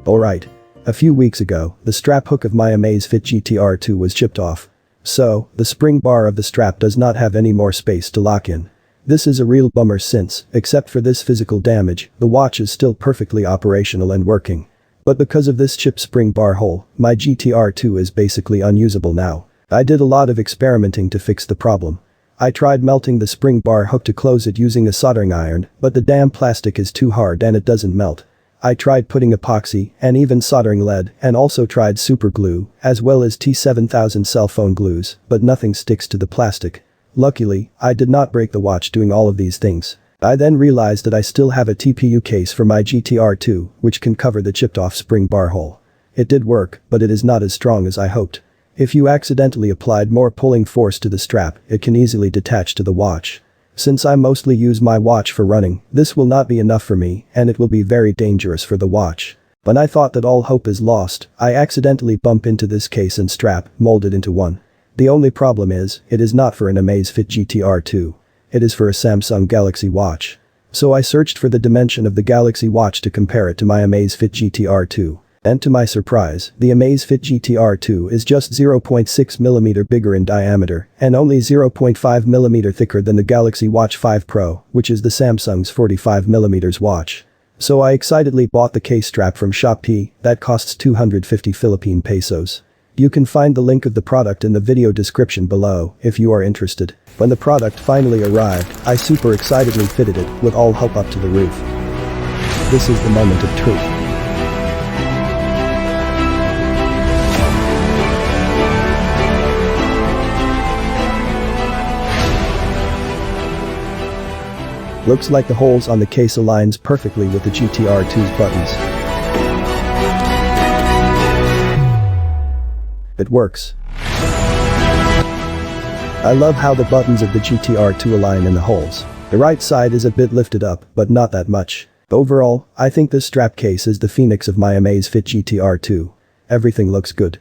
Alright. A few weeks ago, the strap hook of my Amazfit GTR 2 was chipped off. So, the spring bar of the strap does not have any more space to lock in. This is a real bummer since, except for this physical damage, the watch is still perfectly operational and working. But because of this chipped spring bar hole, my GTR 2 is basically unusable now. I did a lot of experimenting to fix the problem. I tried melting the spring bar hook to close it using a soldering iron, but the damn plastic is too hard and it doesn't melt. I tried putting epoxy and even soldering lead and also tried super glue as well as T7000 cell phone glues, but nothing sticks to the plastic. Luckily, I did not break the watch doing all of these things. I then realized that I still have a TPU case for my GTR 2 which can cover the chipped off spring bar hole. It did work, but it is not as strong as I hoped. If you accidentally applied more pulling force to the strap, it can easily detach to the watch. Since I mostly use my watch for running, this will not be enough for me and it will be very dangerous for the watch. When I thought that all hope is lost, I accidentally bump into this case and strap, molded into one. The only problem is, it is not for an Amazfit GTR 2. It is for a Samsung Galaxy watch. So I searched for the dimension of the Galaxy watch to compare it to my Amazfit GTR 2. And to my surprise, the Amazfit GTR 2 is just 0.6mm bigger in diameter and only 0.5mm thicker than the Galaxy Watch 5 Pro, which is the Samsung's 45mm watch. So I excitedly bought the case strap from Shopee that costs 250 Philippine pesos. You can find the link of the product in the video description below if you are interested. When the product finally arrived, I super excitedly fitted it with all hope up to the roof. This is the moment of truth. Looks like the holes on the case aligns perfectly with the GTR 2's buttons. It works. I love how the buttons of the GTR 2 align in the holes. The right side is a bit lifted up, but not that much. Overall, I think this strap case is the phoenix of my Amazfit GTR 2. Everything looks good.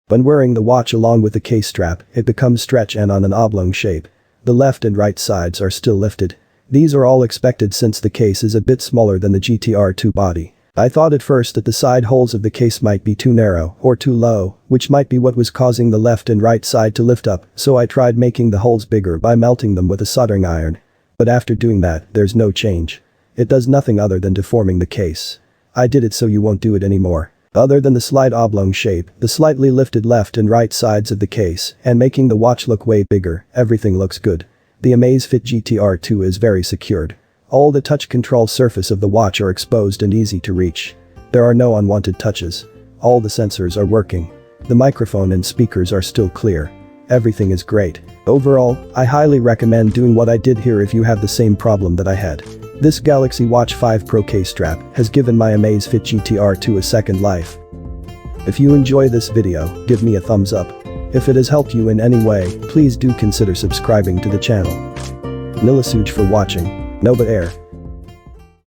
When wearing the watch along with the case strap, it becomes stretch and on an oblong shape. The left and right sides are still lifted. These are all expected since the case is a bit smaller than the GTR 2 body. I thought at first that the side holes of the case might be too narrow or too low, which might be what was causing the left and right side to lift up, so I tried making the holes bigger by melting them with a soldering iron. But after doing that, there's no change. It does nothing other than deforming the case. I did it so you won't do it anymore. Other than the slight oblong shape, the slightly lifted left and right sides of the case, and making the watch look way bigger, everything looks good. The Amazfit GTR 2 is very secured. All the touch control surface of the watch are exposed and easy to reach. There are no unwanted touches. All the sensors are working. The microphone and speakers are still clear. Everything is great. Overall, I highly recommend doing what I did here if you have the same problem that I had. This Galaxy Watch 5 Pro case strap has given my Amazfit GTR 2 a second life. If you enjoy this video, give me a thumbs up. If it has helped you in any way, please do consider subscribing to the channel. Nilasuj for watching. Nova Air.